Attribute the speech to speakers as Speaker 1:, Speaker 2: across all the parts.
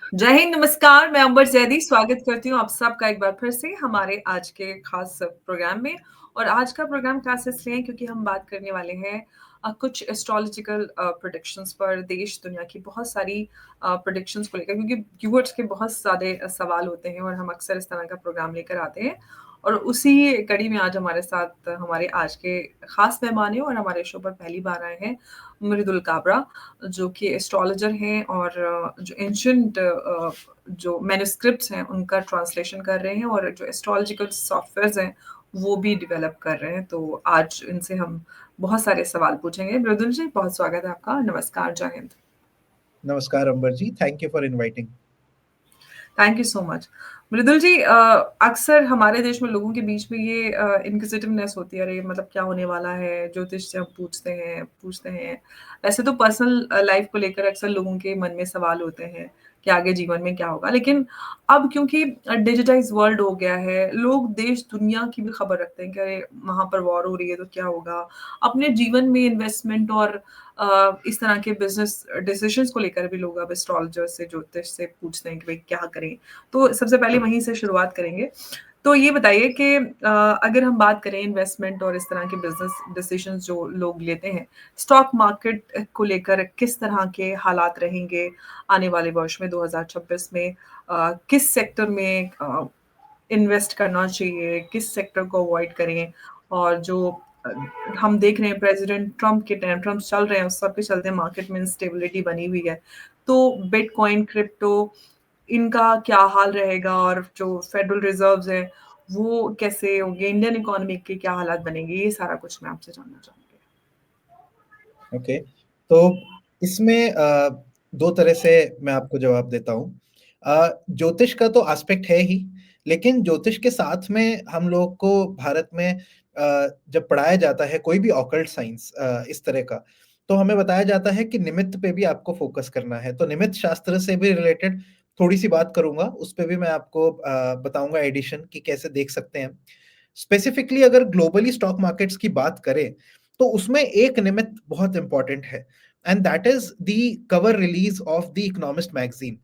Speaker 1: जय हिंद, नमस्कार। मैं अंबर ज़ैदी स्वागत करती हूँ आप सबका एक बार फिर से हमारे आज के खास प्रोग्राम में। और आज का प्रोग्राम खास इसलिए है क्योंकि हम बात करने वाले हैं कुछ एस्ट्रोलॉजिकल प्रेडिक्शंस पर, देश दुनिया की बहुत सारी प्रेडिक्शंस को लेकर, क्योंकि व्यूअर्स के बहुत ज़्यादा सवाल होते हैं और हम अक्सर इस तरह का प्रोग्राम लेकर आते हैं। और उसी कड़ी में आज हमारे साथ हमारे आज के खास मेहमान हैं और हमारे शो पर पहली बार आए हैं मृदुल काबरा, जो कि एस्ट्रोलॉजर हैं और जो एंशिएंट जो मैन्युस्क्रिप्ट्स हैं उनका ट्रांसलेशन कर रहे हैं और जो एस्ट्रोलॉजिकल सॉफ्टवेयर्स हैं वो भी डेवलप कर रहे हैं। तो आज इनसे हम बहुत सारे सवाल पूछेंगे। मृदुल जी, बहुत स्वागत है आपका। नमस्कार, जय हिंद।
Speaker 2: नमस्कार Ambar ji, thank you for inviting.
Speaker 1: Thank you so much. Mridul ji, अक्सर हमारे देश में लोगों के बीच में ये इनक्विजिटिवनेस होती है, अरे मतलब क्या होने वाला है, ज्योतिष से हम पूछते हैं। वैसे तो पर्सनल लाइफ को लेकर अक्सर लोगों के मन में सवाल होते हैं कि आगे जीवन में क्या होगा। लेकिन अब क्योंकि डिजिटाइज़ वर्ल्ड हो गया है, लोग देश दुनिया की भी खबर रखते हैं कि अरे वहाँ पर वॉर हो रही है तो क्या होगा? अपने जीवन में इन्वेस्टमेंट और इस तरह के बिज़नेस डिसीज़न्स को लेकर भी लोग अब एस्ट्रोलॉजर से, ज्योतिष से पूछते हैं कि भई क्या करें? तो सबसे पहले वहीं से शुरुआत करेंगे। तो ये बताइए कि अगर हम बात करें इन्वेस्टमेंट और इस तरह के बिज़नेस डिसीज़न्स जो लोग लेते हैं, स्टॉक मार्केट को लेकर किस तरह के हालात रहेंगे आने वाले वर्ष में 2026 में? किस सेक्टर में इन्वेस्ट करना चाहिए, किस सेक्टर को अवॉइड करें? और जो अ, हम देख रहे हैं प्रेज़िडेंट ट्रम्प के टेंट्रम्स चल रहे हैं, उस सब के चलते मार्केट में इंस्टेबिलिटी बनी हुई है। तो बिटकॉइन, क्रिप्टो, इनका क्या हाल रहेगा और जो फेडरल रिज़र्व्स हैं, वो कैसे होंगे? इंडियन इकोनॉमी के क्या हालात बनेंगे? ये सारा कुछ मैं आपसे जानना चाहूँगी।
Speaker 2: ओके, तो इसमें दो तरह से मैं आपको जवाब देता हूँ। ज्योतिष का तो एस्पेक्ट है ही, लेकिन ज्योतिष के साथ में हम लोग को भारत में जब पढ़ाया जाता है कोई भी ऑकल्ट साइंस इस तरह का, तो हमें बताया जाता है कि निमित्त पे भी आपको फोकस करना है। तो निमित्त शास्त्र से भी रिलेटेड थोड़ी सी बात करूंगा, उस पे भी मैं आपको बताऊंगा एडिशन कि कैसे देख सकते हैं। स्पेसिफिकली अगर ग्लोबली स्टॉक मार्केट्स की बात करें तो उसमें एक निमित्त बहुत इंपॉर्टेंट है, and that is the cover release of the economist magazine.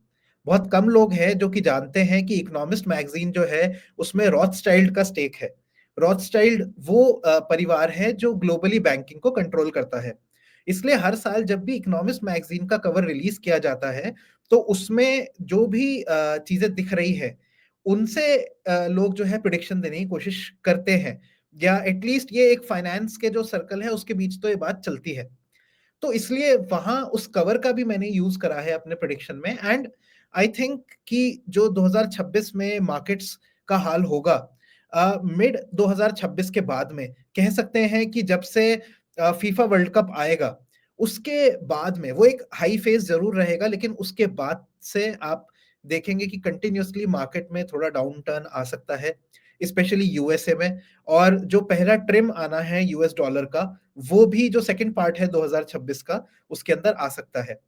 Speaker 2: बहुत कम लोग हैं जो कि जानते हैं कि इकोनॉमिस्ट मैगजीन जो है उसमें रॉथस्टाइल्ड का स्टेक है। रॉथस्टाइल्ड वो परिवार है जो ग्लोबली बैंकिंग को कंट्रोल करता है। इसलिए हर साल जब भी इकोनॉमिस्ट मैगजीन का कवर रिलीज किया जाता है तो उसमें जो भी चीजें दिख रही है उनसे लोग जो है प्रिडिक्शन देने की कोशिश करते हैं, या एटलीस्ट ये एक फाइनेंस के जो सर्कल है उसके बीच तो ये बात चलती है। तो इसलिए वहां उस कवर का भी मैंने यूज करा है अपने प्रिडिक्शन में, एंड आई थिंक कि जो 2026 में मार्केट्स का हाल होगा, मिड 2026 के बाद में कह सकते हैं कि जब से फीफा वर्ल्ड कप आएगा उसके बाद में वो एक हाई फेज जरूर रहेगा, लेकिन उसके बाद से आप देखेंगे कि कंटिन्यूअसली मार्केट में थोड़ा डाउन टर्न आ सकता है, स्पेशली यूएसए में। और जो पहला ट्रिम आना है यूएस डॉलर का, वो भी जो सेकंड पार्ट है 2026 का उसके अंदर आ सकता है।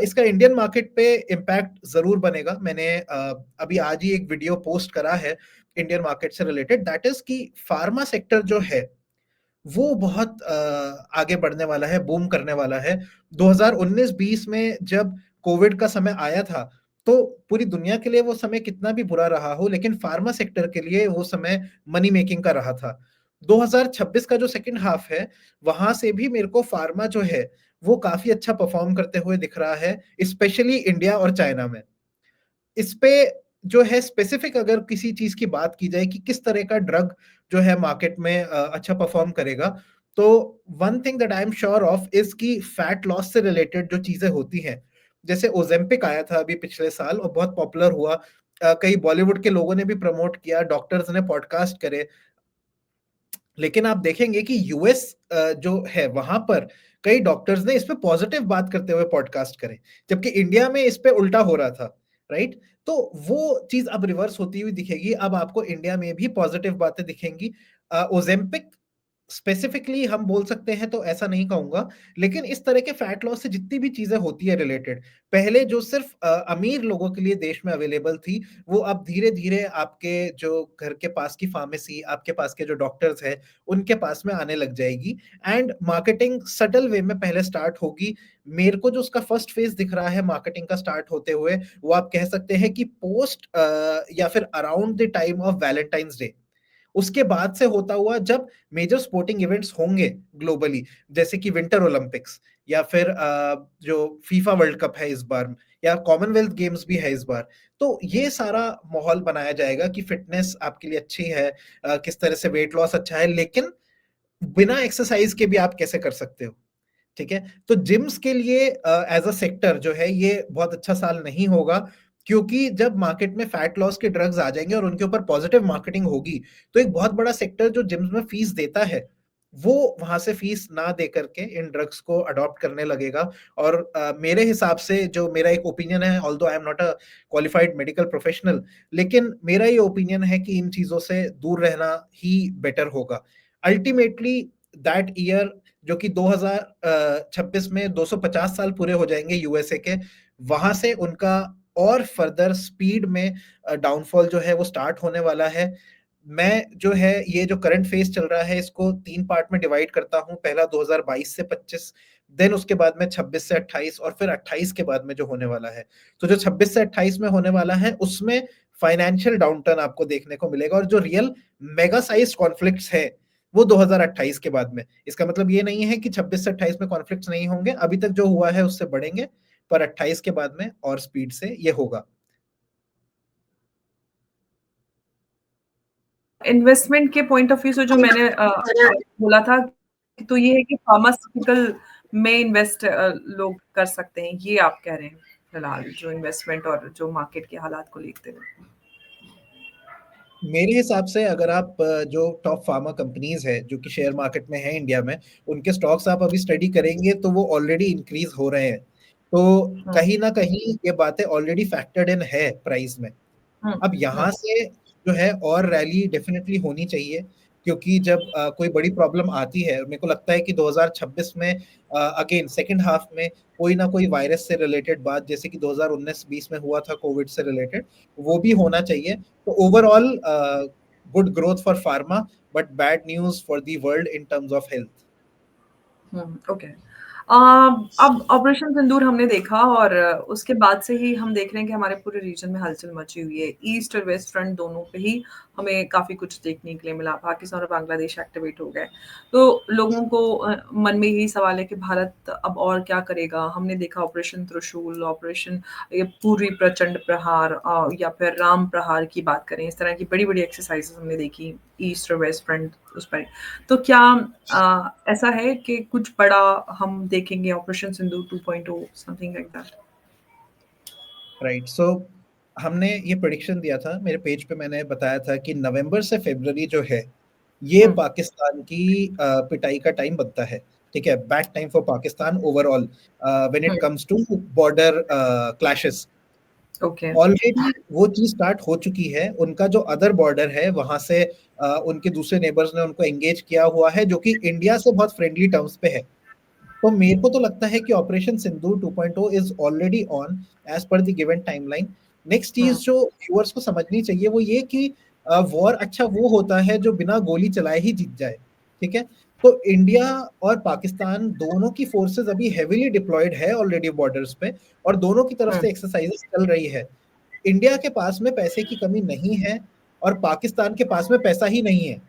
Speaker 2: इसका इंडियन मार्केट पे इम्पैक्ट जरूर बनेगा। मैंने अभी आज ही एक वीडियो पोस्ट करा है इंडियन मार्केट से रिलेटेड, दैट इज कि फार्मा सेक्टर जो है वो बहुत आगे बढ़ने वाला है, बूम करने वाला है। 2019-20 में जब कोविड का समय आया था तो पूरी दुनिया के लिए वो समय कितना भी बुरा रहा हो, लेकिन फार्मा सेक्टर के लिए वो समय मनी मेकिंग का रहा था। 2026 का जो सेकंड हाफ है वहां से भी मेरे को फार्मा जो है वो काफी अच्छा परफॉर्म करते हुए दिख रहा है, स्पेशली इंडिया और चाइना में। इस पे जो है स्पेसिफिक अगर किसी चीज की बात की जाए कि किस तरह का ड्रग जो है मार्केट में अच्छा परफॉर्म करेगा, तो one thing that I am sure of is कि फैट लॉस से रिलेटेड जो चीजें होती हैं, जैसे ओजेम्पिक आया था अभी पिछले साल और बहुत पॉपुलर हुआ। कई बॉलीवुड के लोगों ने भी प्रमोट किया, डॉक्टर्स ने पॉडकास्ट करे। लेकिन आप देखेंगे कि यूएस जो है वहां पर कई डॉक्टर्स ने इस पे पॉजिटिव बात करते हुए पॉडकास्ट करे, जबकि इंडिया में इस पे उल्टा हो रहा था। राइट, तो वो चीज अब रिवर्स होती हुई दिखेगी। अब आपको इंडिया में भी पॉजिटिव बातें दिखेंगी। ओजेम्पिक स्पेसिफिकली हम बोल सकते हैं तो ऐसा नहीं कहूँगा, लेकिन इस तरह के फैट लॉस से जितनी भी चीज़ें होती है रिलेटेड, पहले जो सिर्फ़ अमीर लोगों के लिए देश में अवेलेबल थी, वो अब धीरे-धीरे आपके जो घर के पास की फार्मेसी, आपके पास के जो डॉक्टर्स हैं, उनके पास में आने लग जाएगी एंड मार्केटिंग सटल वे में पहले स्टार्ट होगी। मेरे को जो उसका फर्स्ट फेज़ दिख रहा है मार्केटिंग का स्टार्ट होते हुए, वो आप कह सकते हैं कि पोस्ट या फिर around the time of Valentine's day. उसके बाद से होता हुआ जब मेजर स्पोर्टिंग इवेंट्स होंगे ग्लोबली, जैसे कि विंटर ओलंपिक्स या फिर जो फीफा वर्ल्ड कप है इस बार या कॉमनवेल्थ गेम्स भी है इस बार, तो ये सारा माहौल बनाया जाएगा कि फिटनेस आपके लिए अच्छी है, किस तरह से वेट लॉस अच्छा है, लेकिन बिना एक्सरसाइज के भी आप कैसे कर सकते हो। ठीक है? तो जिम्स के लिए एज़ अ सेक्टर जो है ये बहुत अच्छा साल नहीं होगा, क्योंकि जब मार्केट में फैट लॉस के ड्रग्स आ जाएँगे और उनके ऊपर पॉजिटिव मार्केटिंग होगी, तो एक बहुत बड़ा सेक्टर जो जिम्स में फीस देता है, वो वहाँ से फीस ना दे करके इन ड्रग्स को अडॉप्ट करने लगेगा। और मेरे हिसाब से जो मेरा एक ओपिनियन है, although I am not a qualified medical professional, लेकिन मेरा ये ओपिनियन है कि इन चीज़ों से दूर रहना ही बेटर होगा। अल्टीमेटली दैट ईयर जो कि 2026 में 250 साल पूरे हो जाएंगे यूएसए के, वहां से उनका और फर्दर स्पीड में डाउनफॉल जो है वो स्टार्ट होने वाला है। मैं जो है ये जो करंट फेज चल रहा है इसको 3 पार्ट में डिवाइड करता हूँ। पहला 2022 से 25, देन उसके बाद में 26 से 28 और फिर 28 के बाद में जो होने वाला है। तो जो 26 से 28 में होने वाला है उसमें फाइनेंशियल डाउनटर्न आपको देखने को मिलेगा और जो रियल मेगा साइज कॉन्फ्लिक्ट्स है वो 2028 के बाद में। इसका मतलब ये नहीं है कि 26 से 28 में कॉन्फ्लिक्ट्स नहीं होंगे, अभी तक जो हुआ है उससे बढ़ेंगे, पर 28 के बाद में और स्पीड से ये होगा।
Speaker 1: इन्वेस्टमेंट के पॉइंट ऑफ व्यू से जो मैंने बोला था, तो ये है कि फार्मास्यूटिकल में इन्वेस्ट लोग कर सकते हैं, ये आप कह रहे हैं फिलहाल, जो इन्वेस्टमेंट और जो मार्केट के हालात को देखते हुए।
Speaker 2: मेरे हिसाब से अगर आप जो टॉप फार्मा कंपनीज है जो कि शेयर मार्केट में है इंडिया में, उनके स्टॉक्स आप अभी स्टडी करेंगे तो वो ऑलरेडी इंक्रीज हो रहे हैं। तो
Speaker 1: हुँ,
Speaker 2: कहीं ना कहीं ये बातें ऑलरेडी फैक्टर्ड इन है प्राइस में।
Speaker 1: हुँ,
Speaker 2: अब यहाँ
Speaker 1: हुँ,
Speaker 2: से जो है और रैली डेफिनेटली होनी चाहिए, क्योंकि जब कोई बड़ी प्रॉब्लम आती है, मेरे को लगता है कि 2026 में अगेन सेकंड हाफ में कोई ना कोई वायरस से रिलेटेड बात, जैसे कि 2019-20 में हुआ था कोविड से रिलेटेड, वो भी होना चाहिए। तो overall good growth for pharma, but bad news for the world in terms of health.
Speaker 1: Hmm, okay. Uh, अब ऑपरेशन सिंदूर हमने देखा और उसके बाद से ही हम देख रहे हैं कि हमारे पूरे रीजन में हलचल मची हुई है। ईस्ट और वेस्ट फ्रंट दोनों पे ही हमें काफ़ी कुछ देखने के लिए मिला। पाकिस्तान और बांग्लादेश एक्टिवेट हो गए। तो लोगों को मन में यही सवाल है कि भारत अब और क्या करेगा? हमने देखा ऑपरेशन त्रिशूल, ऑपरेशन ये पूर्वी प्रचंड प्रहार या फिर राम प्रहार की बात करें, इस तरह की बड़ी-बड़ी एक्सरसाइज़ेज़ हमने देखी ईस्ट और वेस्ट फ्रंट उस पर। तो क्या ऐसा है कि कुछ बड़ा हम देखेंगे operation Sindoor 2.0 something like that?
Speaker 2: Right, so हमने ये प्रेडिक्शन दिया था, मेरे पेज पे मैंने बताया था कि नवंबर से फरवरी जो है ये
Speaker 1: हुँ,
Speaker 2: पाकिस्तान की पिटाई का टाइम बनता है। ठीक है, bad time for Pakistan overall when
Speaker 1: hmm,
Speaker 2: it comes to border clashes.
Speaker 1: Okay.
Speaker 2: Already वो चीज स्टार्ट हो चुकी है, उनका जो अदर बॉर्डर है वहां से उनके दूसरे नेबर्स ने उनको एंगेज किया हुआ है, जो कि इंडिया से बहुत फ्रेंडली टर्म्स पे है। तो मेरे को तो लगता है कि operation Sindoor 2.0 is already on as per the given timeline. Next
Speaker 1: hmm,
Speaker 2: चीज जो व्यूअर्स को समझनी चाहिए वो ये कि वॉर अच्छा वो होता है जो बिना गोली चलाए ही जीत जाए। ठीक है, तो इंडिया और पाकिस्तान दोनों की फोर्सेस अभी हेवीली डिप्लॉयड है ऑलरेडी बॉर्डर्स पे, और दोनों की तरफ
Speaker 1: हुँ,
Speaker 2: से एक्सरसाइजेस चल रही है। इंडिया के पास में पैसे की कमी नहीं है और पाकिस्तान के पास में पैसा ही नहीं है।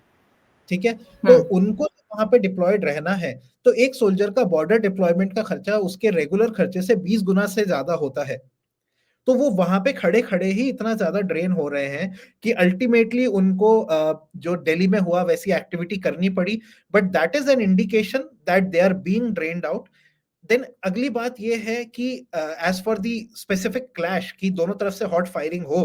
Speaker 2: ठीक है, तो
Speaker 1: हुँ,
Speaker 2: उनको वहां पे डिप्लॉयड रहना है, तो एक सोल्जर का बॉर्डर डिप्लॉयमेंट का खर्चा उसके रेगुलर खर्चे से 20 गुना से ज्यादा होता है। तो वो वहां पे खड़े खड़े ही इतना ज्यादा ड्रेन हो रहे हैं कि अल्टीमेटली उनको जो दिल्ली में हुआ वैसी एक्टिविटी करनी पड़ी, but that is an indication that they are being drained out. Then अगली बात ये है कि as for the specific clash कि दोनों तरफ से हॉट फायरिंग हो,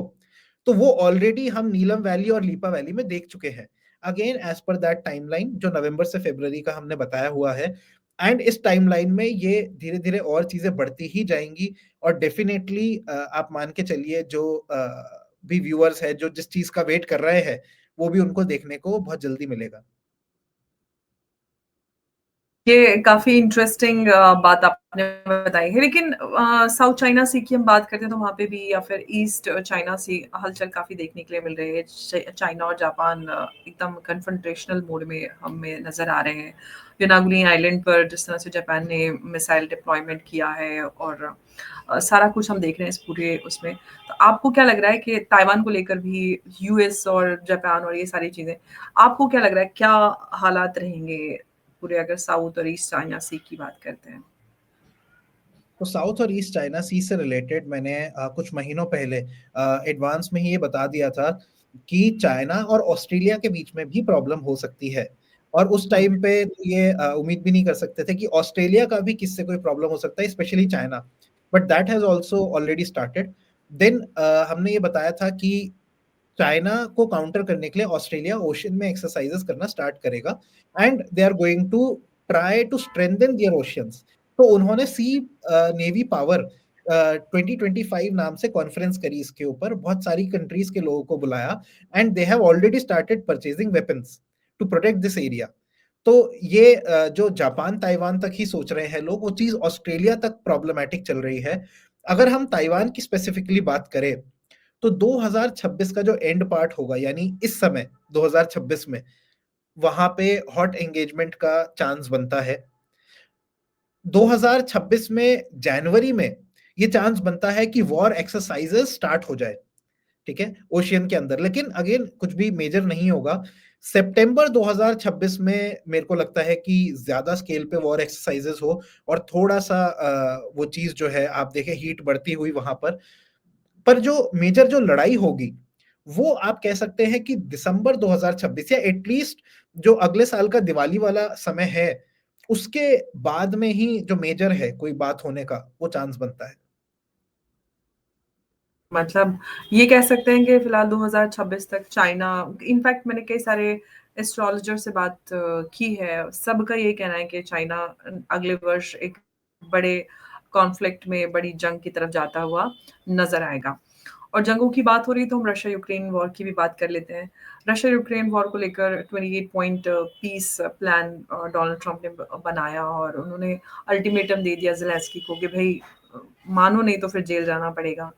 Speaker 2: तो वो ऑलरेडी हम नीलम वैली और लीपा वैली में देख चुके हैं। अगेन एज पर दैट टाइमलाइन जो नवंबर से फरवरी का हमने बताया हुआ है, एंड इस टाइमलाइन में ये धीरे धीरे और चीजें बढ़ती ही जाएंगी। और डेफिनेटली आप मान के चलिए जो भी व्यूअर्स है जो जिस चीज का वेट कर रहे हैं वो भी उनको देखने को बहुत जल्दी मिलेगा।
Speaker 1: ये काफ़ी इंटरेस्टिंग बात आपने बताई है। लेकिन साउथ चाइना सी की हम बात करते हैं तो वहाँ पे भी या फिर ईस्ट चाइना सी हलचल काफ़ी देखने के लिए मिल रही है। चाइना और जापान एकदम कन्फ्रंटेशनल मोड में हमें नज़र आ रहे हैं। योनागुनी आइलैंड पर जिस तरह से जापान ने मिसाइल डिप्लॉयमेंट किया है और सारा कुछ हम देख रहे हैं इस पूरे उसमें। तो आपको क्या लग रहा है कि ताइवान को लेकर भी यूएस और जापान और ये सारी चीज़ें, आपको क्या लग रहा है क्या हालात रहेंगे पूरे अगर साउथ और ईस्ट चाइना सी की बात करते हैं?
Speaker 2: तो साउथ और ईस्ट चाइना सी से रिलेटेड मैंने कुछ महीनों पहले एडवांस में ही ये बता दिया था कि चाइना और ऑस्ट्रेलिया के बीच में भी प्रॉब्लम हो सकती है। और उस
Speaker 1: हुँ।
Speaker 2: टाइम पे तो ये उम्मीद भी नहीं कर सकते थे कि ऑस्ट्रेलिया का भी किससे कोई प्रॉब्लम हो सकता है, specially China. But that has also already started. Then हमने ये बताया था कि चाइना को काउंटर करने के लिए ऑस्ट्रेलिया ओशन में एक्सरसाइजेस करना स्टार्ट करेगा and they are going to try to strengthen their oceans. तो उन्होंने सी नेवी पावर 2025 नाम से कॉन्फ्रेंस करी इसके ऊपर, बहुत सारी कंट्रीज के लोगों को बुलाया and they have already started purchasing weapons to protect this area. तो ये जो जापान ताइवान तक ही सोच रहे हैं लोग, वो चीज ऑस्ट्रेलिया तक प्रॉब्लमैटिक चल रही है। अगर हम ताइवान की स्पेसिफिकली बात करें तो 2026 का जो एंड पार्ट होगा, यानी इस समय 2026 में वहां पे हॉट एंगेजमेंट का चांस बनता है। 2026 में जनवरी में ये चांस बनता है कि वॉर एक्सरसाइजेस स्टार्ट हो जाए, ठीक है, ओशियन के अंदर। लेकिन अगेन कुछ भी मेजर नहीं होगा। सितंबर 2026 में मेरे को लगता है कि ज्यादा स्केल पे वॉर एक्सरसाइजेस हो और थोड़ा सा वो चीज जो है आप देखें हीट बढ़ती हुई वहां पर जो मेजर जो लड़ाई होगी वो आप कह सकते हैं कि दिसंबर 2026 या एटलीस्ट जो अगले साल का दिवाली वाला समय है उसके बाद में ही जो मेजर है कोई बात होने का वो चांस बनता है।
Speaker 1: मतलब ये कह सकते हैं कि फिलहाल 2026 तक चाइना इनफैक्ट मैंने कई सारे एस्ट्रोलॉजर से बात की है, सबका ये कहना है कि चाइना अगले वर्ष एक बड़े कॉन्फ्लिक्ट में, बड़ी जंग की तरफ जाता हुआ नज़र आएगा। और जंगों की बात हो रही है तो हम रशिया यूक्रेन वॉर की भी बात कर लेते हैं। रशिया यूक्रेन वॉर को लेकर 28 point peace plan Donald Trump ने बनाया और उन्होंने अल्टीमेटम दे दिया ज़ेलेंस्की को कि भई मानो नहीं तो फिर जेल जाना पड़ेगा।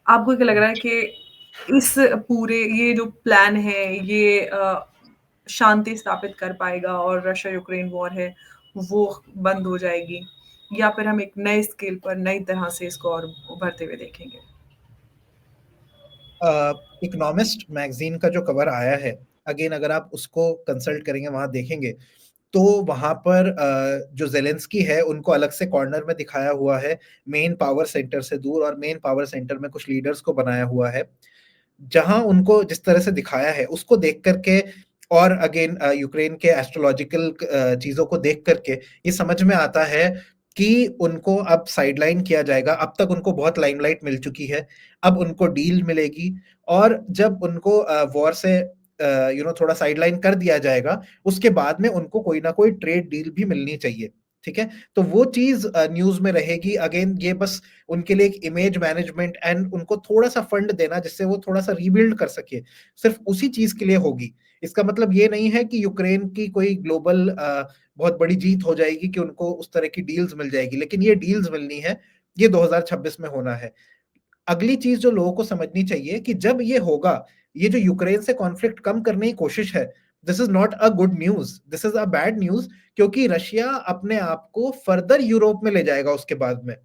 Speaker 1: आपको क्या लग रहा है कि इस पूरे ये जो प्लान है ये शांति स्थापित कर पाएगा और रशिया यूक्रेन वॉर है वो बंद हो जाएगी? या फिर हम एक नए स्केल पर नई तरह से इसको और उभरते हुए देखेंगे?
Speaker 2: इकोनॉमिस्ट मैगजीन का जो कवर आया है, अगेन अगर आप उसको कंसल्ट करेंगे वहां देखेंगे तो वहां पर जो जेलेंस्की है उनको अलग से कॉर्नर में दिखाया हुआ है, मेन पावर सेंटर से दूर, और मेन पावर सेंटर में कुछ लीडर्स को बनाया हुआ है। जहां उनको जिस तरह से दिखाया है उसको देख करके और अगेन यूक्रेन के एस्ट्रोलॉजिकल चीजों को देख करके ये समझ में आता है कि उनको अब साइडलाइन किया जाएगा। अब तक उनको बहुत लाइमलाइट मिल चुकी है, अब उनको डील मिलेगी। और जब उनको वॉर से थोड़ा साइडलाइन कर दिया जाएगा उसके बाद में उनको कोई ना कोई ट्रेड डील भी मिलनी चाहिए, ठीक है। तो वो चीज न्यूज में रहेगी। अगेन ये बस उनके लिए एक इमेज मैनेजमेंट एंड उनको थोड़ा सा फंड देना जिससे वो थोड़ा सा रीबिल्ड कर सके, सिर्फ उसी चीज के लिए होगी। इसका मतलब ये नहीं है कि यूक्रेन की कोई ग्लोबल बहुत बड़ी जीत हो जाएगी कि उनको उस तरह की डील्स मिल जाएगी, लेकिन ये डील्स मिलनी है, ये 2026 में होना है। अगली चीज जो लोगों को समझनी चाहिए कि जब ये होगा, ये जो यूक्रेन से कॉन्फ्लिक्ट कम करने की कोशिश है, this is not a good news, this is a bad news. क्योंकि रशिया अपने आप को फर्दर यूरोप में ले जाएगा उसके बाद में।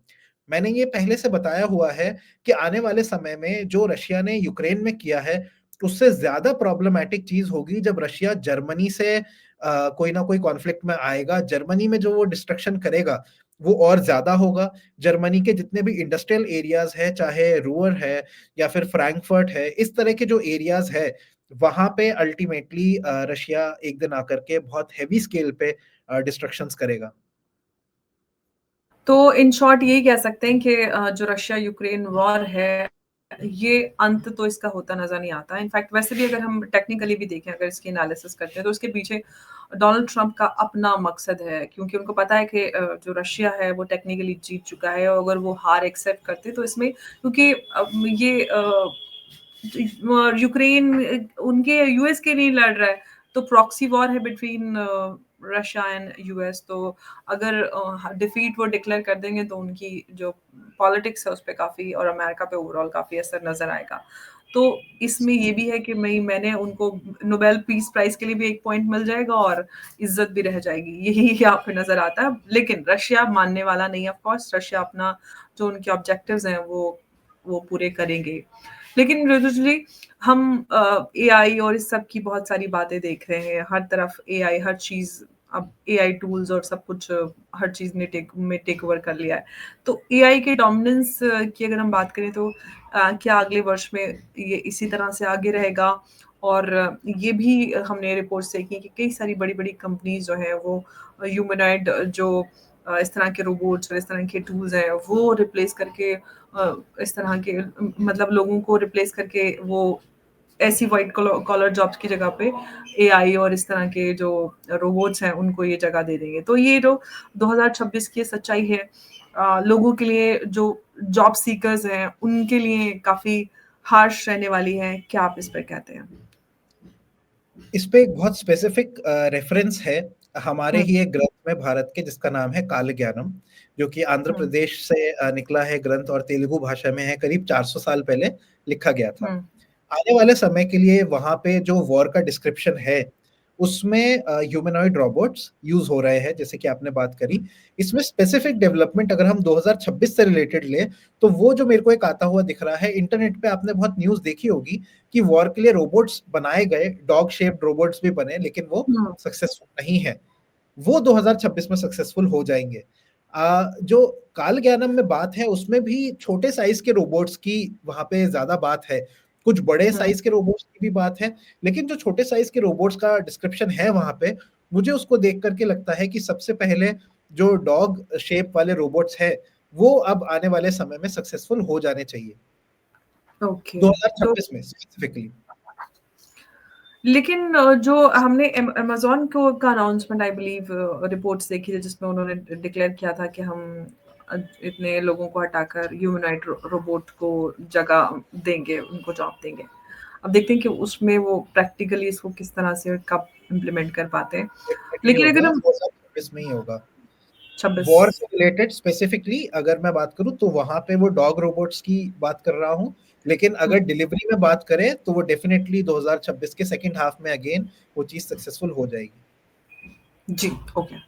Speaker 2: मैंने ये पहले से बताया हुआ है कि आने वाले समय में जो रशिया ने यूक्रेन में किया है उससे ज्यादा प्रॉब्लमैटिक चीज होगी जब रशिया जर्मनी से कोई ना कोई कॉन्फ्लिक्ट में आएगा। जर्मनी में जो वो डिस्ट्रक्शन करेगा वो और ज्यादा होगा। जर्मनी के जितने भी इंडस्ट्रियल एरियाज है, चाहे रूअर है या फिर फ्रैंकफर्ट है, इस तरह के जो एरियाज है वहां पे अल्टीमेटली रशिया एक दिन आकर के बहुत हैवी स्केल पे डिस्ट्रक्शंस करेगा।
Speaker 1: तो इन शॉर्ट यही कह सकते हैं कि जो रशिया यूक्रेन वॉर है, ये अंत तो इसका होता नज़र नहीं आता। इनफैक्ट वैसे भी अगर हम टेक्निकली भी देखें, अगर इसकी एनालिसिस करते हैं, तो उसके पीछे डोनाल्ड ट्रंप का अपना मकसद है क्योंकि उनको पता है कि जो रशिया है वो टेक्निकली जीत चुका है और अगर वो हार एक्सेप्ट करते तो इसमें क्योंकि ये यूक्रेन उनके यूएस के नहीं लड़ रहा है, तो प्रॉक्सी वॉर है बिटवीन रशिया एंड यूएस, तो अगर डिफीट वो डिक्लेयर कर देंगे तो उनकी जो पॉलिटिक्स है उस पे काफ़ी, और अमेरिका पे ओवरऑल काफ़ी असर नज़र आएगा। तो इसमें ये भी है कि मैंने उनको नोबेल पीस प्राइज़ के लिए भी 1 पॉइंट मिल जाएगा और इज़्ज़त भी रह जाएगी, यही यहाँ पे नज़र आता है। लेकिन रशिया मानने वाला नहीं है, ऑफ कोर्स रशिया अपना जो उनके ऑब्जेक्टिव्स हैं वो पूरे करेंगे। लेकिन रिलीजियसली हम एआई और इस सब की बहुत सारी बातें देख रहे हैं, हर तरफ एआई, हर चीज़, अब एआई टूल्स और सब कुछ हर चीज़ ने टेक ओवर कर लिया है। तो एआई के डोमिनेंस की अगर हम बात करें तो क्या अगले वर्ष में ये इसी तरह से आगे रहेगा? और ये भी हमने रिपोर्ट्स देखी कि कई सारी बड़ी-बड़ी कंपनीज़ जो हैं वो ह्यूमनॉइड जो इस तरह के रोबोट्स और इस तरह के टूल्स हैं वो रिप्लेस करके इस तरह के मतलब लोगों को रिप्लेस करके वो ऐसी व्हाइट कॉलर जॉब्स की जगह पे एआई और इस तरह के जो रोबोट्स हैं उनको ये जगह दे देंगे। तो ये जो 2026 की सच्चाई है, लोगों के लिए जो जॉब सीकर्स हैं उनके लिए काफ़ी हार्श रहने वाली है। क्या आप इस पे कहते हैं?
Speaker 2: इस पे एक बहुत स्पेसिफिक रेफरेंस है हमारे
Speaker 1: हुँ,
Speaker 2: ही एक ग्रंथ में भारत के, जिसका नाम है काल ज्ञानम, जो कि आंध्र
Speaker 1: हुँ,
Speaker 2: प्रदेश से निकला है ग्रंथ और तेलुगु भाषा में है, करीब 400 साल पहले लिखा गया था।
Speaker 1: हुँ,
Speaker 2: आने वाले समय के लिए वहाँ पे जो वॉर का डिस्क्रिप्शन है, उसमें ह्यूमनॉइड रोबोट्स यूज़ हो रहे हैं, जैसे कि आपने बात करी। इसमें स्पेसिफिक डेवलपमेंट अगर हम 2026 से रिलेटेड लें, तो वो जो मेरे को एक आता हुआ दिख रहा है, इंटरनेट पे आपने बहुत न्यूज़ देखी होगी कि वॉर के लिए रोबोट्स बनाए गए, डॉग शेप्ड रोबोट्स भी बने, लेकिन वो
Speaker 1: हुँ,
Speaker 2: सक्सेसफुल नहीं है। वो 2026 में सक्सेसफुल हो जाएँगे। जो काल ज्ञानम में बात है, उसमें भी छोटे साइज़ के रोबोट्स की वहाँ पे ज़्यादा बात है। कुछ बड़े
Speaker 1: हुँ,
Speaker 2: साइज़ के रोबोट्स की भी बात है, लेकिन जो छोटे साइज़ के रोबोट्स का डिस्क्रिप्शन है वहाँ पे, मुझे उसको देख कर के लगता है कि सबसे पहले जो डॉग शेप वाले रोबोट्स हैं, वो अब आने वाले समय में सक्सेसफुल हो जाने चाहिए।
Speaker 1: ओके। तो
Speaker 2: 2026 में स्पेसिफिकली।
Speaker 1: लेकिन जो हमने अमेज़न को का अनाउंसमेंट आई बिलीव रिपोर्ट्स देखी थी जिसमें उन्होंने डिक्लेयर किया था कि हम इतने लोगों को हटाकर ह्यूमनॉइड रोबोट को जगह देंगे, उनको जॉब देंगे। अब देखते हैं कि उसमें वो प्रैक्टिकली इसको किस तरह से कब इम्प्लीमेंट कर पाते हैं।
Speaker 2: डेफिनिटली
Speaker 1: लेकिन
Speaker 2: होगा,
Speaker 1: अगर हम
Speaker 2: 2026 में ही होगा।
Speaker 1: 26।
Speaker 2: वॉर से रिलेटेड स्पेसिफिकली अगर मैं बात करूँ, तो वहाँ पे वो डॉग रोबोट्स की बात कर रहा हूँ, लेकिन
Speaker 1: हुँ,
Speaker 2: अगर डिलीवरी में बात करें, तो वो डेफिनिटली 2026 के सेकंड हाफ में अगेन वो चीज़ सक्सेसफुल हो जाएगी।
Speaker 1: जी, ओके।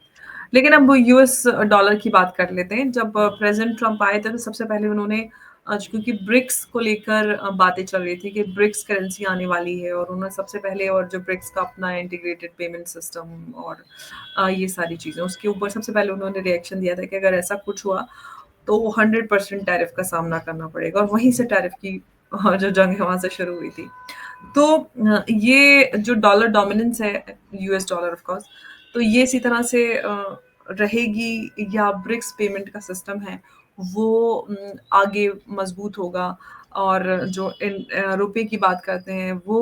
Speaker 1: लेकिन अब वो यूएस डॉलर की बात कर लेते हैं। जब प्रेज़िडेंट ट्रम्प आए थे तो सबसे पहले उन्होंने क्योंकि ब्रिक्स को लेकर बातें चल रही थी कि ब्रिक्स करेंसी आने वाली है, और उन्होंने सबसे पहले, और जो ब्रिक्स का अपना इंटीग्रेटेड पेमेंट सिस्टम और ये सारी चीज़ें, उसके ऊपर सबसे पहले उन्होंने रिएक्शन दिया था कि अगर ऐसा कुछ हुआ तो 100% टैरिफ का सामना करना पड़ेगा, और वहीं से टैरिफ की जो जंग है वहाँ से शुरू हुई थी। तो ये जो डॉलर डोमिनेंस है, यूएस डॉलर ऑफ कोर्स, तो ये इसी तरह से रहेगी, या ब्रिक्स पेमेंट का सिस्टम है वो आगे मजबूत होगा? और जो रुपए की बात करते हैं वो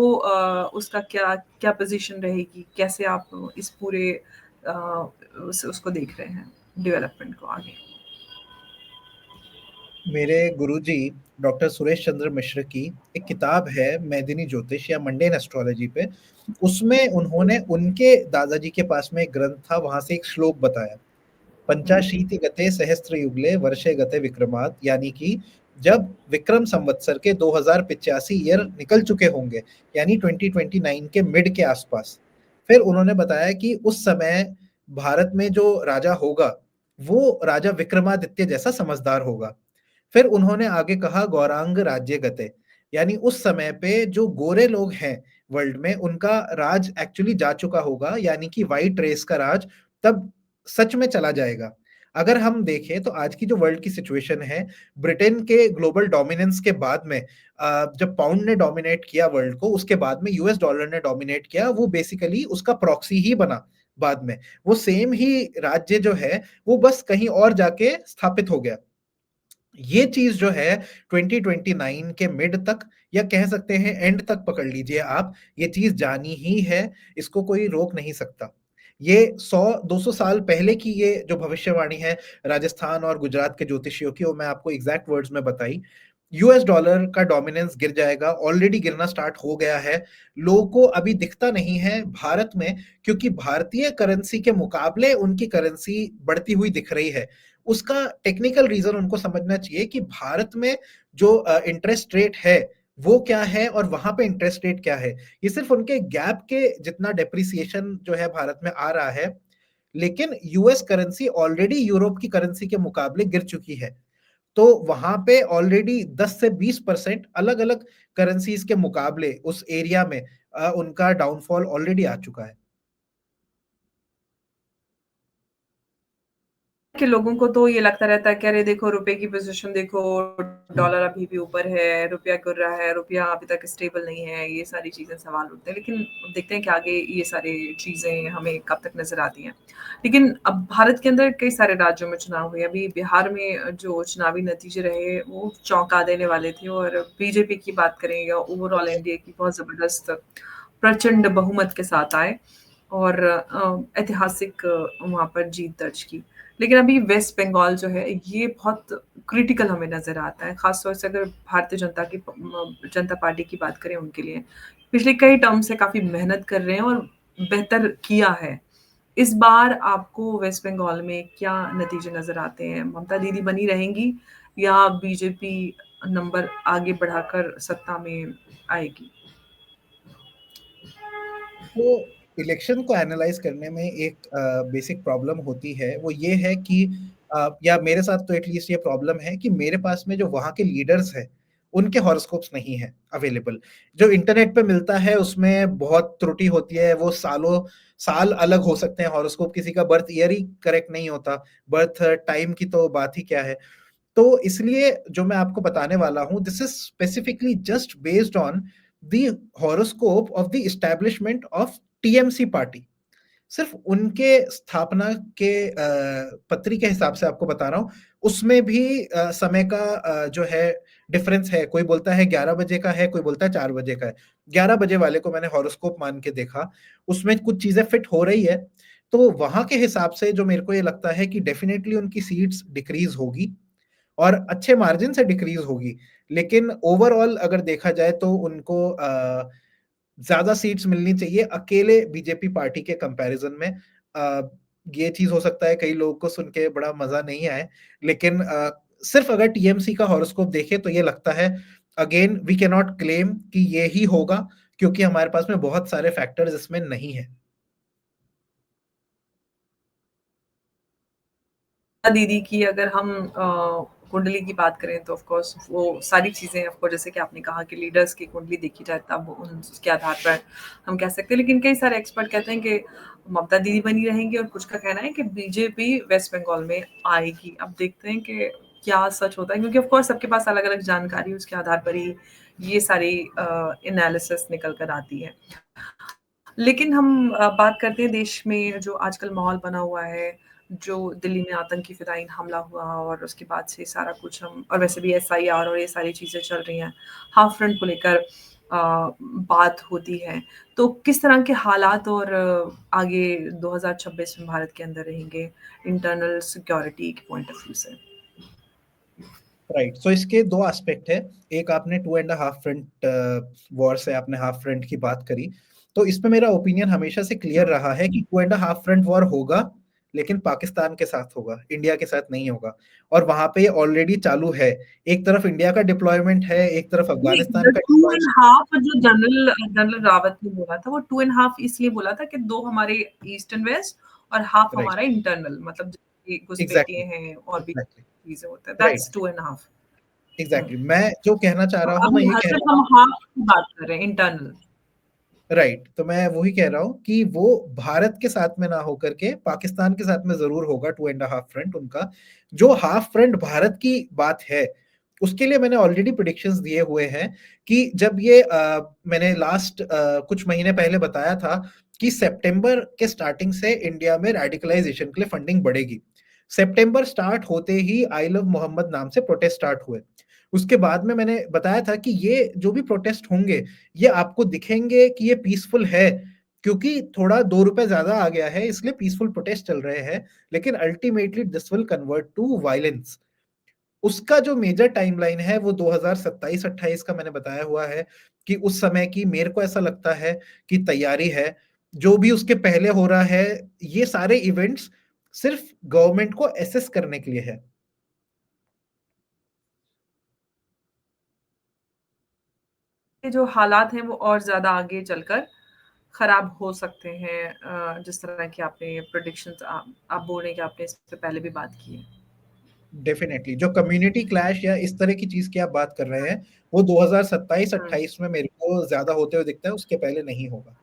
Speaker 1: उसका क्या क्या पोजीशन रहेगी? कैसे आप इस पूरे उसको देख रहे हैं, डेवलपमेंट को आगे?
Speaker 2: मेरे गुरुजी डॉक्टर सुरेश चंद्र मिश्र की एक किताब है, मेदिनी ज्योतिष या मंडेन एस्ट्रोलॉजी पे। उसमें उन्होंने उनके दादाजी के पास में एक ग्रंथ था, वहां से एक श्लोक बताया।
Speaker 1: हुँ,
Speaker 2: पंचाशीति गते सहस्त्र युगले वर्षे गते विक्रमात्, यानी कि जब विक्रम संवत्सर के 2085 ईयर निकल चुके होंगे, यानी 2029 के मिड के आसपास, फिर उन्होंने बताया कि उस समय भारत में जो राजा होगा, वो राजा विक्रमादित्य जैसा समझदार होगा। फिर उन्होंने आगे कहा गौरांग राज्य गते, यानी उस समय पे जो गोरे लोग हैं वर्ल्ड में, उनका राज एक्चुअली जा चुका होगा, यानी कि व्हाइट रेस का राज तब सच में चला जाएगा। अगर हम देखें तो आज की जो वर्ल्ड की सिचुएशन है, ब्रिटेन के ग्लोबल डोमिनेंस के बाद में जब पाउंड ने डोमिनेट किया वर्ल्ड को, उसके बाद में यूएस डॉलर ने डोमिनेट किया, वो बेसिकली उसका प्रॉक्सी ही बना बाद में। वो सेम ही राज्य जो है, वो बस कहीं और जाके स्थापित हो गया। ये चीज़ जो है 2029 के मिड तक, या कह सकते हैं एंड तक पकड़ लीजिए आप, ये चीज़ जानी ही है, इसको कोई रोक नहीं सकता। ये 100-200 साल पहले की ये जो भविष्यवाणी है राजस्थान और गुजरात के ज्योतिषियों की, वो मैं आपको एग्ज़ैक्ट वर्ड्स में बताई। यूएस डॉलर का डोमिनेंस गिर जाएगा, ऑलरेडी गिरना स्टार्ट हो गया है। लोगों को अभी दिखता नहीं है भारत में, क्योंकि भारतीय करेंसी के मुकाबले उनकी करेंसी बढ़ती हुई दिख रही है। उसका टेक्निकल रीजन उनको समझना चाहिए कि भारत में जो इंटरेस्ट रेट है वो क्या है और वहां पे इंटरेस्ट रेट क्या है। ये सिर्फ उनके गैप के जितना डेप्रिसिएशन जो है भारत में आ रहा है, लेकिन यूएस करेंसी ऑलरेडी यूरोप की करेंसी के मुकाबले गिर चुकी है। तो वहां पे ऑलरेडी 10 से 20% अलग अलग करेंसीज के मुकाबले उस एरिया में उनका डाउनफॉल ऑलरेडी आ चुका है।
Speaker 1: कि लोगों को तो ये लगता रहता है कि अरे देखो रुपए की पोजीशन देखो,
Speaker 2: हम्म।
Speaker 1: डॉलर अभी भी ऊपर है, रुपया गिर रहा है, रुपया अभी तक स्टेबल नहीं है, ये सारी चीजें सवाल उठते हैं। लेकिन देखते हैं कि आगे ये सारी चीजें हमें कब तक नजर आती हैं। लेकिन अब भारत के अंदर कई सारे राज्यों में चुनाव हुए। अभी बिहार में जो चुनावी नतीजे रहे वो चौंका देने वाले थे, और बीजेपी की बात करें या ओवरऑल एनडीए की, बहुत जबरदस्त प्रचंड बहुमत के साथ आए और ऐतिहासिक वहाँ पर जीत दर्ज की। लेकिन अभी वेस्ट बंगाल जो है ये बहुत क्रिटिकल हमें नज़र आता है, ख़ास तौर से अगर भारतीय जनता पार्टी की बात करें उनके लिए। पिछले कई टर्म से काफ़ी मेहनत कर रहे हैं और बेहतर किया है। इस बार आपको वेस्ट बंगाल में क्या नतीजे नज़र आते हैं? ममता दीदी बनी रहेंगी या बीजेपी नंबर आगे बढ़ाकर सत्ता में आएगी?
Speaker 2: तो इलेक्शन को एनालाइज करने में एक बेसिक प्रॉब्लम होती है, वो ये है कि या मेरे साथ तो एटलीस्ट ये प्रॉब्लम है कि मेरे पास में जो वहाँ के लीडर्स हैं, उनके हॉरोस्कोप्स नहीं है अवेलेबल। जो इंटरनेट पे मिलता है उसमें बहुत त्रुटि होती है, वो सालों साल अलग हो सकते हैं हॉरोस्कोप, किसी का बर्थ ईयर ही करेक्ट नहीं होता, बर्थ टाइम की तो बात ही क्या है। तो इसलिए जो मैं आपको बताने वाला हूँ, this is specifically just based on the horoscope of the establishment of TMC party. सिर्फ उनके स्थापना के पत्री के हिसाब से आपको बता रहा हूँ। उसमें भी समय का जो है डिफरेंस है, कोई बोलता है 11 बजे का है, कोई बोलता है 4 बजे का है। 11 बजे वाले को मैंने हॉरोस्कोप मान के देखा, उसमें कुछ चीजें फिट हो रही है। तो वहां के हिसाब से जो मेरे को ये लगता है कि डेफिनेटली उनकी सीट्स डिक्रीज होगी और अच्छे मार्जिन से डिक्रीज होगी। लेकिन ओवरऑल अगर देखा जाए तो उनको ज्यादा सीट्स मिलनी चाहिए अकेले बीजेपी पार्टी के कंपैरिजन में। ये चीज हो सकता है कई लोगों को सुन के बड़ा मजा नहीं आए, लेकिन सिर्फ अगर टीएमसी का हॉरोस्कोप देखे तो ये लगता है, अगेन वी कैन नॉट क्लेम कि ये ही होगा, क्योंकि हमारे पास में बहुत सारे फैक्टर्स इसमें नहीं है।
Speaker 1: दीदी की अगर हम कुंडली की बात करें तो ऑफ कोर्स वो सारी चीज़ें, ऑफ कोर्स जैसे कि आपने कहा कि लीडर्स की कुंडली देखी जाए तब उसके आधार पर हम कह सकते हैं। लेकिन कई सारे एक्सपर्ट कहते हैं कि ममता दीदी बनी रहेंगी, और कुछ का कहना है कि बीजेपी वेस्ट बंगाल में आएगी। अब देखते हैं कि क्या सच होता है, क्योंकि ऑफ कोर्स सबके पास अलग अलग जानकारी, उसके आधार पर ही ये सारी एनालिसिस निकल कर आती है। लेकिन हम बात करते हैं देश में जो आजकल माहौल बना हुआ है, जो दिल्ली में आतंकी फिदायीन हमला हुआ और उसके बाद से सारा कुछ हम, और वैसे भी एसआईआर और ये सारी चीज़ें चल रही हैं, हाफ फ्रंट को लेकर बात होती है। तो किस तरह के हालात और आगे 2026 में भारत के अंदर रहेंगे इंटरनल सिक्योरिटी के पॉइंट ऑफ व्यू से?
Speaker 2: राइट, सो इसके दो एस्पेक्ट है। एक आपने two and half front war से आपने हाफ फ्रंट की बात करी, तो इस पे मेरा ओपिनियन हमेशा से क्लियर रहा है कि two and half front war होगा, लेकिन पाकिस्तान के साथ होगा, इंडिया के साथ नहीं होगा। और वहां पे ऑलरेडी चालू है, एक तरफ इंडिया का डिप्लॉयमेंट है, एक तरफ
Speaker 1: नहीं,
Speaker 2: अफगानिस्तान का
Speaker 1: टू एंड
Speaker 2: डिप्लॉयमेंट।
Speaker 1: हाफ जो जनरल जनरल रावत ने बोला था, वो टू एंड हाफ इसलिए बोला था कि दो हमारे ईस्ट एंड वेस्ट और हाफ
Speaker 2: राइट,
Speaker 1: हमारा इंटरनल, मतलब घुसपैठिए
Speaker 2: एग्जैक्टली,
Speaker 1: हैं और भी
Speaker 2: एग्जैक्टली,
Speaker 1: चीजें होते हैं, that's
Speaker 2: right,
Speaker 1: two and half.
Speaker 2: Exactly. मैं जो कहना चाह रहा हूँ, मैं
Speaker 1: अभी
Speaker 2: ये कह
Speaker 1: सिर्फ
Speaker 2: रहा
Speaker 1: हम
Speaker 2: हूँ।
Speaker 1: हाफ की बात कर रहे हैं, इंटरनल।
Speaker 2: राइट, तो मैं वही कह रहा हूँ कि वो भारत के साथ में ना होकर के पाकिस्तान के साथ में जरूर होगा टू एंड हाफ फ्रंट उनका। जो हाफ फ्रंट भारत की बात है, उसके लिए मैंने ऑलरेडी प्रिडिक्शंस दिए हुए हैं कि जब ये मैंने लास्ट कुछ महीने पहले बताया था कि सितंबर के स्टार्टिंग से इंडिया में रेडिकलाइजेशन के लिए फंडिंग बढ़ेगी। सितंबर स्टार्ट होते ही आई लव मोहम्मद नाम से प्रोटेस्ट स्टार्ट हुए। उसके बाद में मैंने बताया था कि ये जो भी प्रोटेस्ट होंगे, ये आपको दिखेंगे कि ये पीसफुल है, क्योंकि थोड़ा 2 रुपए ज्यादा आ गया है इसलिए पीसफुल प्रोटेस्ट चल रहे हैं, लेकिन ultimately this will convert to violence. उसका जो मेजर टाइमलाइन है वो 2027-28 का मैंने बताया हुआ है कि उस समय की मेरे को ऐसा लगता है कि तैयारी है। जो भी उसके पहले हो रहा है, ये सारे इवेंट्स सिर्फ गवर्नमेंट को असेस करने के लिए है।
Speaker 1: ये जो हालात हैं वो और ज़्यादा आगे चलकर खराब हो सकते हैं, जिस तरह की आपने प्रेडिक्शंस आप बोल रहे हैं कि आपने इस पे पहले भी बात की है।
Speaker 2: डेफिनेटली जो कम्युनिटी क्लैश या इस तरह की चीज की आप बात कर रहे हैं, वो
Speaker 1: हुँ,
Speaker 2: 2027-28 में मेरे को ज्यादा होते हुए दिखता है, उसके पहले नहीं होगा।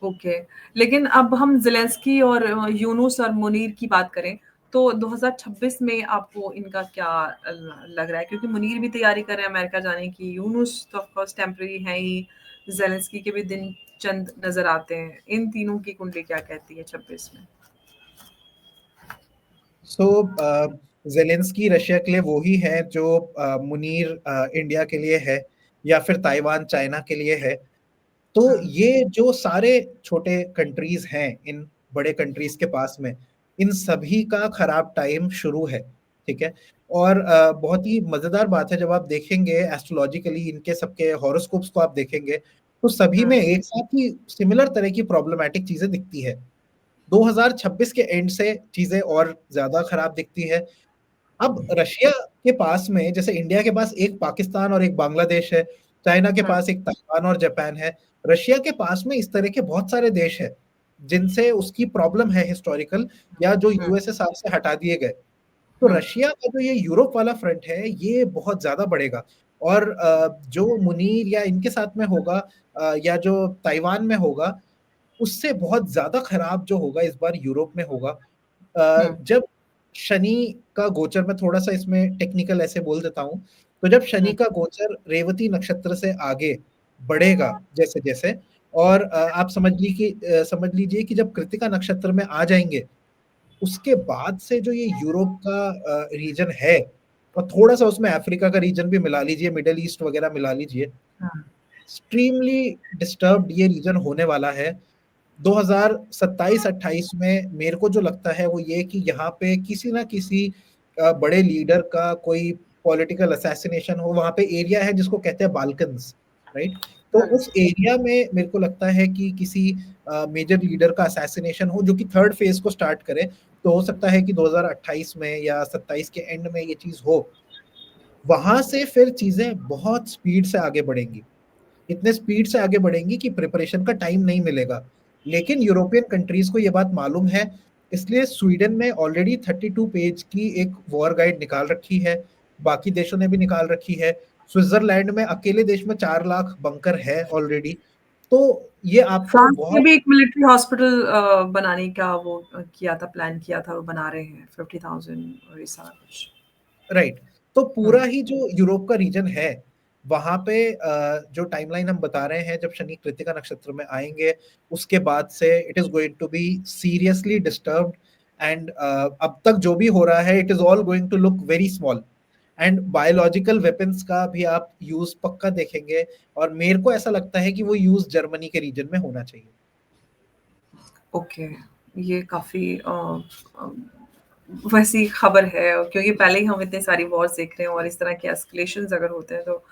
Speaker 1: ओके। लेकिन अब हम ज़ेलेंस्की और यूनुस और मुनीर की बात करें, तो 2026 में आपको इनका क्या लग रहा है? क्योंकि मुनीर भी तैयारी कर रहे हैं अमेरिका जाने की, यूनुस तो ऑफ कोर्स टेम्परेरी हैं ही, ज़ेलेंस्की के भी दिन चंद नज़र आते हैं। इन तीनों की कुंडली क्या कहती है 26 में?
Speaker 2: सो जेलेंस्की रशिया के लिए वो ही है जो मुनीर इंडिया के लिए है, या फिर ताइवान चाइना के लिए है। तो
Speaker 1: हुँ,
Speaker 2: ये जो सारे छोटे कंट्रीज हैं इन बड़े कंट्रीज के पास में, इन सभी का खराब टाइम शुरू है। ठीक है। और बहुत ही मजेदार बात है, जब आप देखेंगे एस्ट्रोलॉजिकली इनके सबके हॉरोस्कोप्स को आप देखेंगे, तो सभी में
Speaker 1: हुँ,
Speaker 2: एक साथ ही सिमिलर तरह की प्रॉब्लमैटिक चीजें दिखती है। 2026 के एंड से चीजें और ज्यादा खराब दिखती है। अब रशिया के पास में, जैसे इंडिया के पास एक पाकिस्तान और एक बांग्लादेश है, चाइना के
Speaker 1: हुँ,
Speaker 2: पास एक ताइवान और जापान है, रशिया के पास में इस तरह के बहुत सारे देश हैं जिनसे उसकी प्रॉब्लम है हिस्टोरिकल, या जो
Speaker 1: हुँ,
Speaker 2: यूएसएसआर से हटा दिए गए। तो
Speaker 1: हुँ,
Speaker 2: रशिया का जो ये यूरोप वाला फ्रंट है, ये बहुत ज्यादा बढ़ेगा। और जो मुनीर या इनके साथ में होगा, या जो ताइवान में होगा, उससे बहुत ज्यादा खराब जो होगा इस बार यूरोप में होगा।
Speaker 1: हुँ,
Speaker 2: जब शनि का गोचर, मैं थोड़ा सा इसमें टेक्निकल ऐसे बोल देता हूँ, तो जब शनि
Speaker 1: हुँ,
Speaker 2: का गोचर रेवती नक्षत्र से आगे बढ़ेगा जैसे जैसे, और आप समझ लीजिए कि जब कृतिका नक्षत्र में आ जाएंगे, उसके बाद से जो ये यूरोप का रीजन है, और थोड़ा सा उसमें अफ्रीका का रीजन भी मिला लीजिए, मिडल ईस्ट वगैरह मिला लीजिए,
Speaker 1: हाँ,
Speaker 2: एक्सट्रीमली डिस्टर्ब्ड ये रीजन होने वाला है। 2027-28 में मेरे को जो लगता है वो ये कि यहाँ पे किसी ना किसी बड़े लीडर का कोई पॉलिटिकल असैसिनेशन हो। वहाँ पे एरिया है जिसको कहते हैं बाल्कन्स, राइट? तो
Speaker 1: हुँ,
Speaker 2: उस एरिया में मेरे को लगता है कि किसी मेजर लीडर का असैसिनेशन हो, जो कि थर्ड फेज को स्टार्ट करे। तो हो सकता है कि 2028 में या 27 के एंड में ये चीज हो। वहां से फिर चीजें बहुत स्पीड से आगे बढ़ेंगी, इतने स्पीड से आगे बढ़ेंगी कि प्रिपरेशन का टाइम नहीं मिलेगा। लेकिन यूरोपियन कंट्रीज को ये बात मालूम है, इसलिए स्वीडन ने ऑलरेडी 32 पेज की एक वॉर गाइड निकाल रखी है, बाकी देशों ने भी निकाल रखी है। स्विट्जरलैंड में अकेले देश में 4 लाख बंकर है ऑलरेडी। तो ये आपको
Speaker 1: फ्रांस ने
Speaker 2: बहुत,
Speaker 1: भी एक मिलिट्री हॉस्पिटल बनाने का वो किया था, प्लान किया था, वो बना रहे हैं 50,000 और ऐसा कुछ।
Speaker 2: राइट। तो
Speaker 1: हुँ,
Speaker 2: पूरा ही जो यूरोप का रीजन है, वहां पे जो टाइमलाइन हम बता रहे हैं, जब शनि कृतिका नक्षत्र में आएंगे, उसके बाद से it is going to be seriously disturbed. And अब तक जो भी हो रहा है, it is all going to look very small. And biological weapons का भी आप यूज पक्का देखेंगे, और मेरे को ऐसा लगता है कि वो यूज जर्मनी के रीजन में होना चाहिए।
Speaker 1: ओके। ये काफ़ी अ, वैसी खबर है, क्योंकि पहले ही हम इतनी सारी वॉर्स देख रहे हैं और इस तरह के एस्केलेशंस अगर होते हैं तो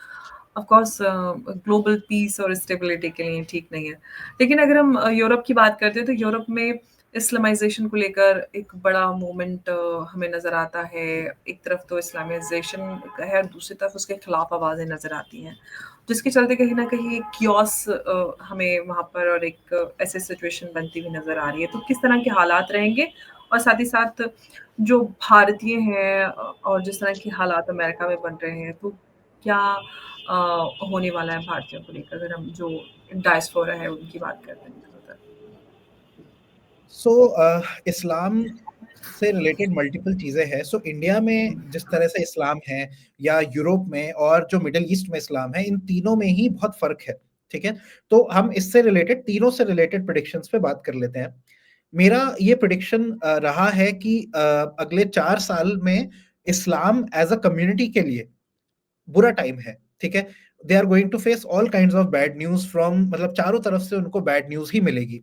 Speaker 1: ऑफ कोर्स ग्लोबल पीस और स्टेबिलिटी के लिए ठीक नहीं है। लेकिन अगर हम यूरोप की बात करते हैं तो यूरोप में इस्लामाइजेशन को लेकर एक बड़ा मूवमेंट हमें नज़र आता है। एक तरफ तो इस्लामाइजेशन है और दूसरी तरफ उसके खिलाफ आवाज़ें नज़र आती हैं, जिसके चलते कहीं न कहीं कियोस हमें वहाँ पर और एक ऐसी सिचुएशन बनती हुई नज़र आ रही है। तो किस तरह के हालात रहेंगे? और साथ ही साथ जो भारतीय हैं और जिस तरह के हालात अमेरिका में बन रहे हैं, तो क्या होने वाला है भारतीयों को लेकर, अगर हम जो डायस्पोरा है उनकी बात करते हैं इधर-उधर?
Speaker 2: सो इस्लाम से रिलेटेड मल्टीपल चीजें हैं। सो इंडिया में जिस तरह से इस्लाम है, या यूरोप में और जो मिडिल ईस्ट में इस्लाम है, इन तीनों में ही बहुत फर्क है। ठीक है। तो हम इससे रिलेटेड, तीनों से रिलेटेड प्रिडिक्शंस पे बात कर लेते हैं। मेरा ये प्रिडिक्शन रहा है कि अगले 4 साल में इस्लाम एज अ कम्युनिटी के लिए बुरा टाइम है। ठीक है। They are going to face all kind of bad news from, मतलब चारों तरफ से उनको बैड न्यूज ही मिलेगी।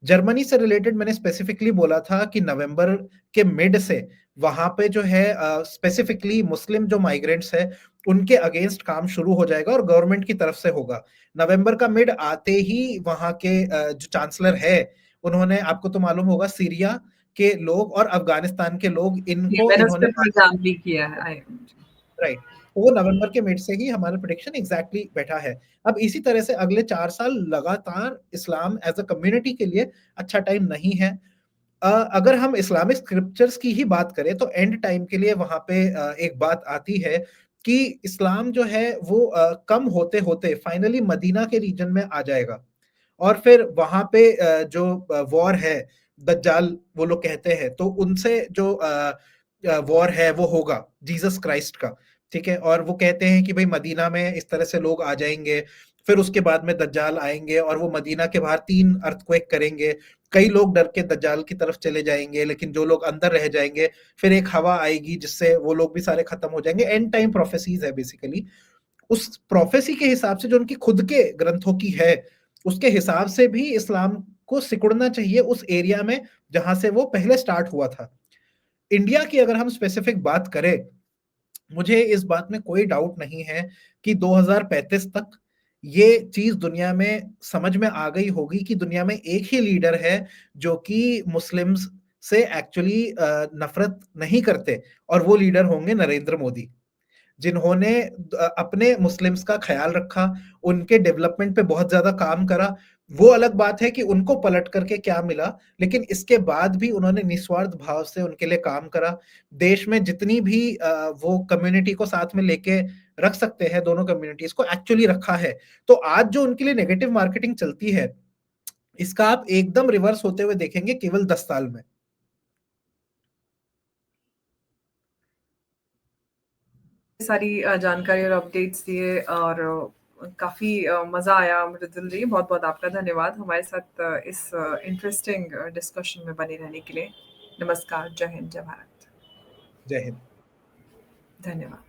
Speaker 2: जर्मनी से रिलेटेड मैंने स्पेसिफिकली बोला था कि नवंबर के मिड से वहाँ पे जो है स्पेसिफिकली मुस्लिम जो माइग्रेंट्स हैं, उनके अगेंस्ट काम शुरू हो जाएगा और गवर्नमेंट की तरफ से होगा। नवंबर का मिड आते ही वहाँ के जो चांसलर है, उन्होंने आपको तो मालूम होगा सीरिया के लोग और अफ़गानिस्तान के लोग
Speaker 1: ये
Speaker 2: इनको
Speaker 1: मैंने उस
Speaker 2: इन्होंने
Speaker 1: पे एग्ज़ाम भी किया है। आई
Speaker 2: राइट। वो नवंबर के मिड से ही हमारा प्रेडिक्शन एग्ज़ैक्टली बैठा है। अब इसी तरह से अगले 4 साल लगातार इस्लाम एज़ अ कम्युनिटी के लिए अच्छा टाइम नहीं है। अगर हम इस्लामिक स्क्रिप्चर्स की ही बात करें तो एंड टाइम के लिए वहाँ पे एक बात आती है कि इस्लाम जो है वो कम होते-होते फाइनली मदीना के रीजन में आ जाएगा। और फिर वहाँ पे जो वॉर है, दज्जाल वो लोग कहते हैं, तो उनसे जो वॉर है वो होगा जीसस क्राइस्ट का, ठीक है? और वो कहते हैं कि भई मदीना में इस तरह से लोग आ जाएँगे, फिर उसके बाद में दज्जाल आएँगे और वो मदीना के बाहर 3 अर्थक्वेक करेंगे। कई लोग डर के दज्जाल की तरफ चले जाएँगे, लेकिन जो लोग अंदर रह जाएँगे, फिर एक हवा आएगी जिससे वो लोग भी सारे खत्म हो जाएँगे। एंड टाइम प्रोफेसीज़ है बेसिकली। उस प्रोफेसी के हिसाब से जो उनकी खुद के ग्रंथों की है, उसके हिसाब से भी इस्लाम को सिकुड़ना चाहिए उस एरिया में जहाँ से वो पहले स्टार्ट हुआ था। इंडिया की अगर हम स्पेसिफिक बात करें, मुझे इस बात में कोई डाउट नहीं है कि 2035 तक ये चीज़ दुनिया में समझ में आ गई होगी कि दुनिया में एक ही लीडर है जो कि मुस्लिम्स से एक्चुअली नफ़रत नहीं करते और वो लीडर होंगे नरेंद्र मोदी। जिन्होंने अपने मुस्लिम्स का ख्याल रखा, उनके डेवलपमेंट पे बहुत ज़्यादा काम करा। वो अलग बात है कि उनको पलट करके क्या मिला, लेकिन इसके बाद भी उन्होंने निस्वार्थ भाव से उनके लिए काम करा। देश में जितनी भी वो कम्युनिटी को साथ में लेके रख सकते हैं, दोनों कम्युनिटीज़ को एक्चुअली रखा है। तो आज जो उनके लिए नेगेटिव मार्केटिंग चलती है, इसका आप एकदम रिवर्स होते हुए देखेंगे केवल 10 साल में।
Speaker 1: सारी जानकारी और अपडेट्स दिए और काफ़ी मज़ा आया मृदुल जी, बहुत-बहुत आपका धन्यवाद हमारे साथ इस इंटरेस्टिंग डिस्कशन में बने रहने के लिए। नमस्कार, जय हिंद, जय भारत।
Speaker 2: जय हिंद।
Speaker 1: धन्यवाद।